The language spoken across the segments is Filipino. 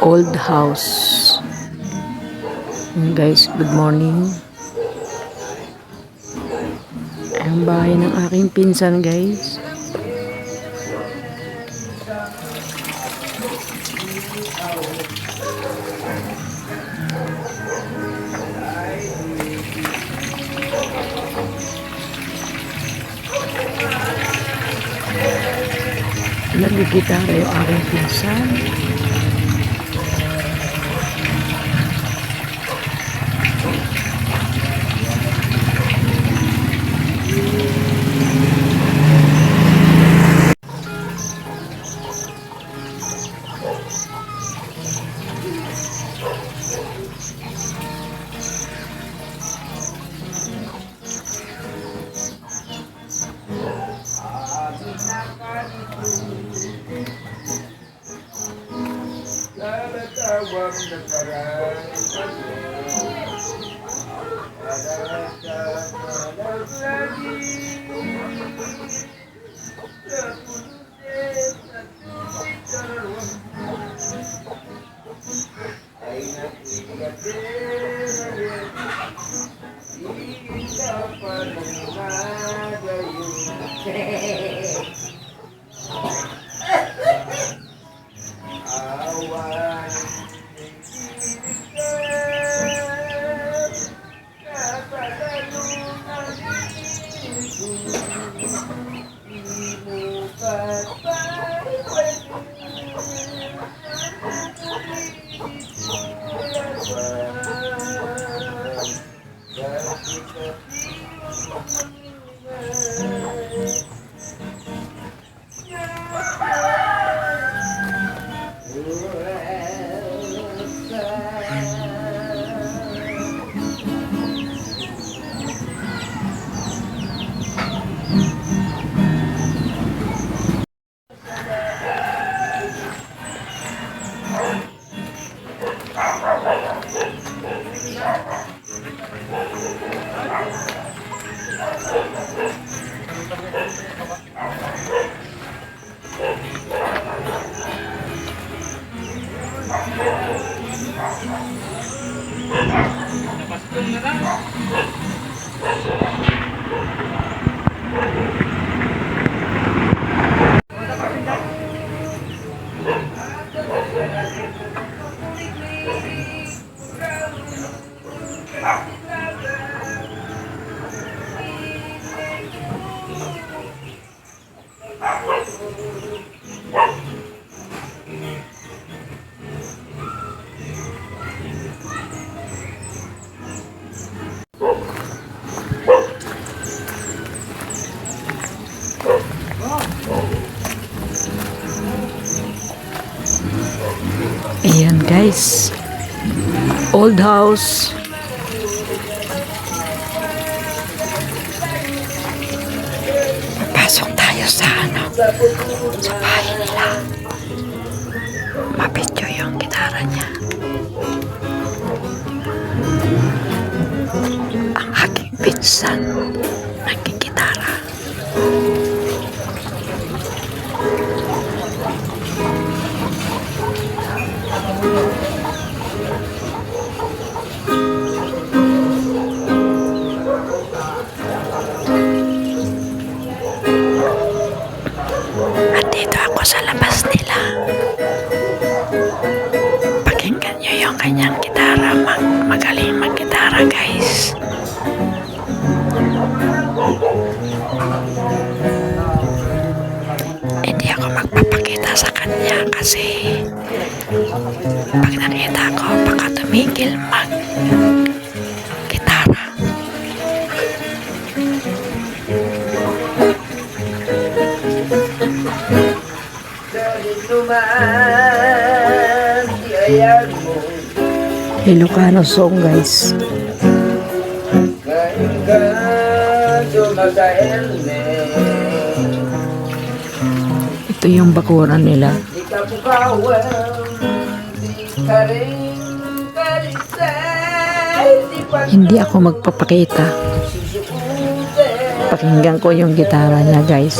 Old house. Guys, good morning. Ang bahay ng aking pinsan, guys. Nagigitara yung aking pinsan. Ayan guys, old house. Pasok tayo sa sa bahay nila. Mapityo yung gitara niya. Ang aking pinsan nagkikitara. At dito ako sa labas nila. Pakinggan nyo yung kanyang gitara. Magaling mag-gitara guys. Hindi ako magpapakita sa kanya kasi pag nakita ko baka tumigil mag-gitara. Ilocano song guys. Ito yung bakuran nila. Hindi ako magpapakita. Pakinggan ko yung gitara niya guys.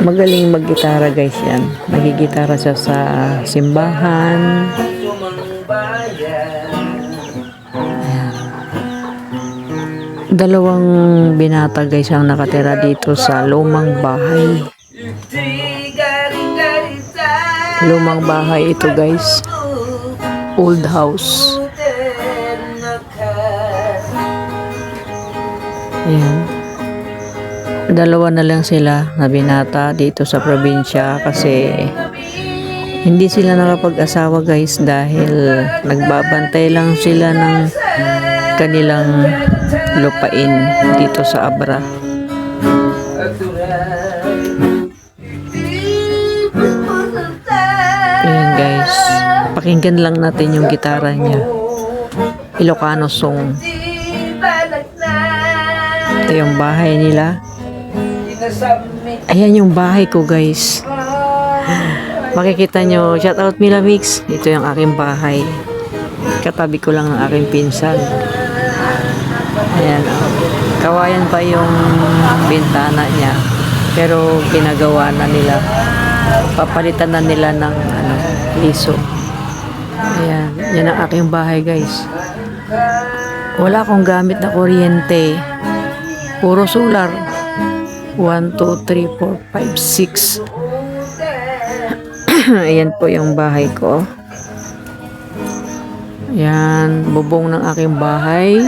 Magaling maggitara guys yan. Nagigitara siya sa simbahan. Ayan. Dalawang binata guys ang nakatira dito sa lumang bahay. Lumang bahay ito guys. Old house. Ayan. Dalawa na lang sila na binata dito sa probinsya kasi hindi sila nakapag-asawa guys dahil nagbabantay lang sila ng kanilang lupain dito sa Abra. Ayan guys, pakinggan lang natin yung gitara niya. Ilocano song. Ito yung bahay nila. Ayan yung bahay ko guys. Makikita nyo, shout out Mila Mix. Ito yung aking bahay. Katabi ko lang ang aking pinsan. Ayan, kawayan pa yung bintana niya. Pero ginagawa na nila. Papalitan na nila ng liso. Ayan, yan ang aking bahay guys. Wala akong gamit na kuryente. Puro solar. 1, 2, 3, 4, 5, 6. Ayan po yung bahay ko. Ayan, bubong ng aking bahay.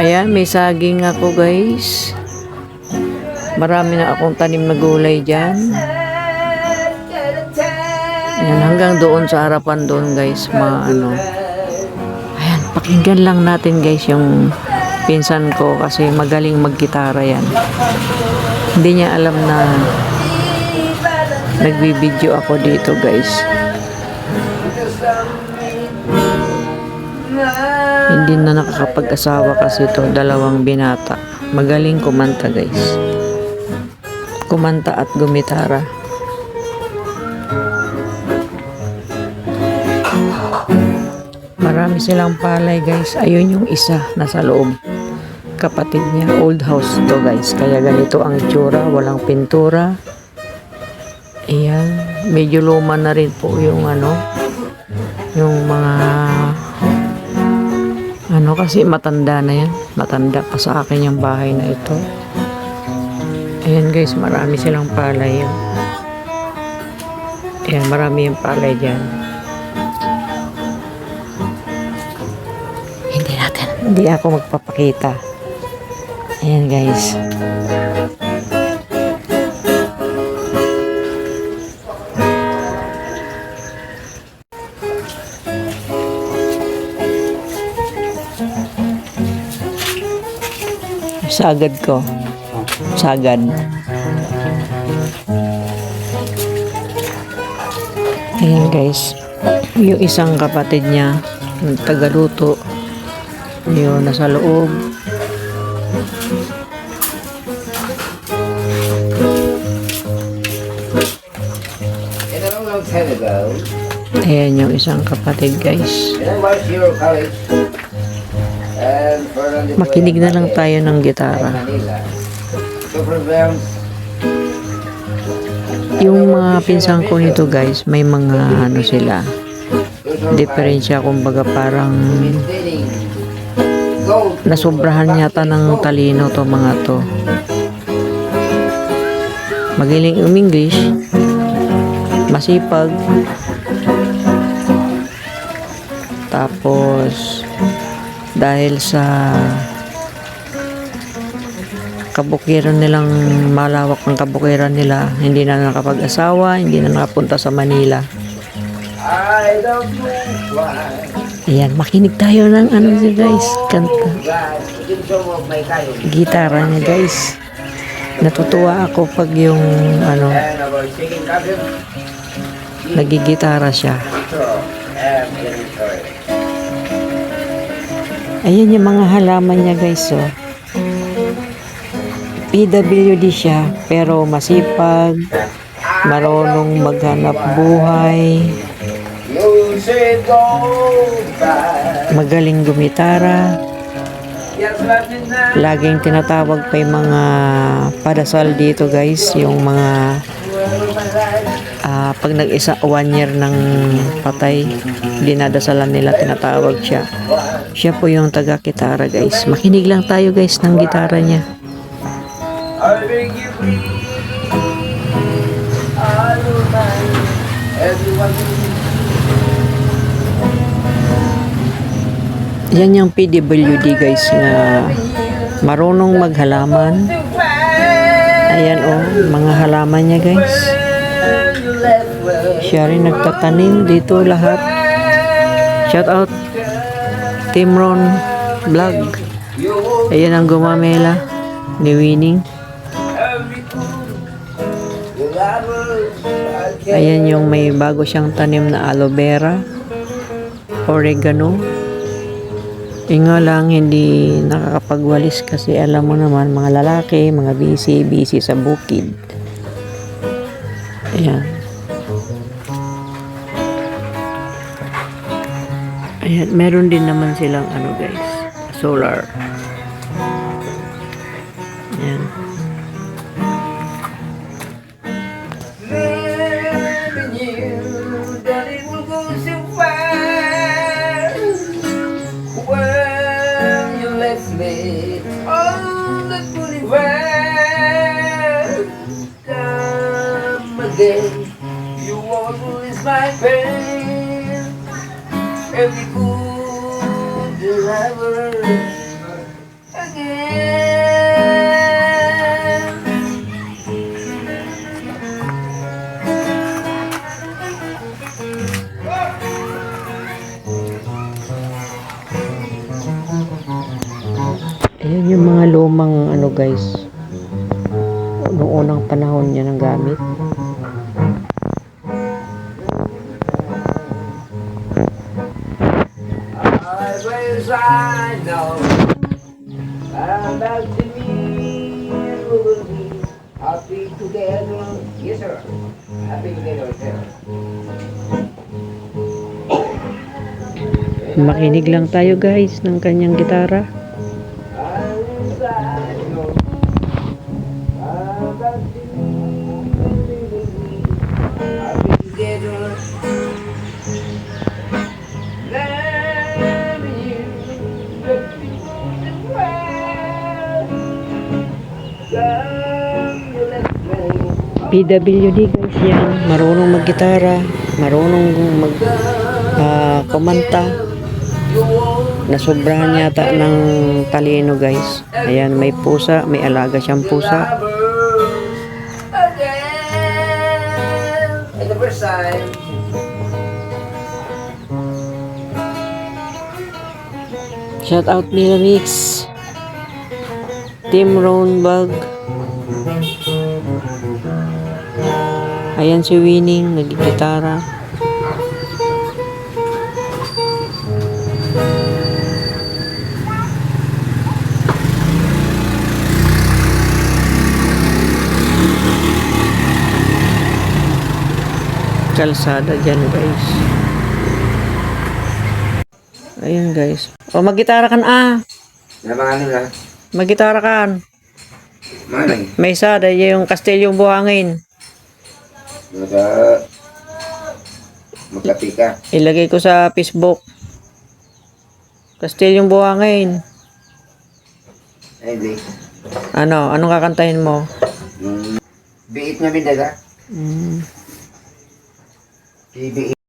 Ayan, may saging ako guys. Marami na akong tanim na gulay dyan. Ayan, hanggang doon sa harapan doon guys. Ayan, pakinggan lang natin guys yung pinsan ko kasi magaling maggitara yan. Hindi niya alam na nagbibideo ako dito guys. Hindi na nakakapag-asawa kasi ito, dalawang binata. Magaling kumanta guys. Kumanta at gumitara. Marami silang palay guys. Ayun yung isa nasa loob. Kapatid niya, old house to guys, kaya ganito ang itsura, walang pintura. Ayan, medyo luma na rin po yung yung mga kasi matanda na yan, matanda pa sa akin yung bahay na ito. Ayan guys, marami silang palay yan. Ayan, marami yung palay dyan. Hindi ako magpapakita. Ayan guys. Sagad ko. Sagad. Ayan guys. Yung isang kapatid niya, yung tagaluto, yun nasa loob. Ayan yung isang kapatid guys. Makinig na lang tayo ng gitara. Yung mga pinsan ko nito guys, may mga sila, diferensya, kumbaga parang nasobrahan yata ng talino to mga to. Magaling English, masipag, tapos dahil sa kabukiran nilang, malawak ng kabukiran nila, hindi na nakapag-asawa, hindi na nakapunta sa Manila. Ayan, makinig tayo ng niya guys, kanta. Gitara niya guys. Natutuwa ako pag yung nagigitara siya. Ayan yung mga halaman niya guys, oh. PWD siya, pero masipag, marunong maghanap buhay, magaling gumitara. Laging tinatawag pa yung mga padasal dito guys, yung mga pag nag-isa 1 year ng patay, dinadasalan nila, tinatawag siya. Siya po yung taga-gitara guys. Makinig lang tayo guys ng gitara niya. Yan yung PWD guys na marunong maghalaman. Ayan oh, mga halaman niya guys. Siya rin nagtatanim dito lahat. Shout out Team Ron Vlog. Ayan ang gumamela ni Winning. Ayan yung may bago siyang tanim na aloe vera, oregano. Nga lang hindi nakakapagwalis kasi alam mo naman mga lalaki, mga busy sa bukid. Ayan. Ayan, meron din naman silang ano guys, solar. Ayan. You always my pain. Every good driver again. Ayan yung mga lumang ano guys, noong unang panahon niya ng gamit. I know about to me and we will be happy together. Yes, sir. Happy together, sir. Makinig lang tayo guys ng kanyang gitara. PWD guys yan, marunong maggitara, marunong kumanta. Nasobrahan yata ng talino guys. Ayan, may pusa, may alaga siyang pusa. Shout out nila Mix, Team Roundbug. Ayan si Winning, nagigitara. Kalsada dyan guys. Ayan guys. O maggitara kan Nabanganin lang. Maggitara kan. Manay. May isa, dahil yung Kastilyong Buhangin. Magkapi ka. Ilagay ko sa Facebook. Kastilyong Buhangin. Ay, di. Ano? Anong kakantahin mo? Biit na bidaga. Mm. Biit.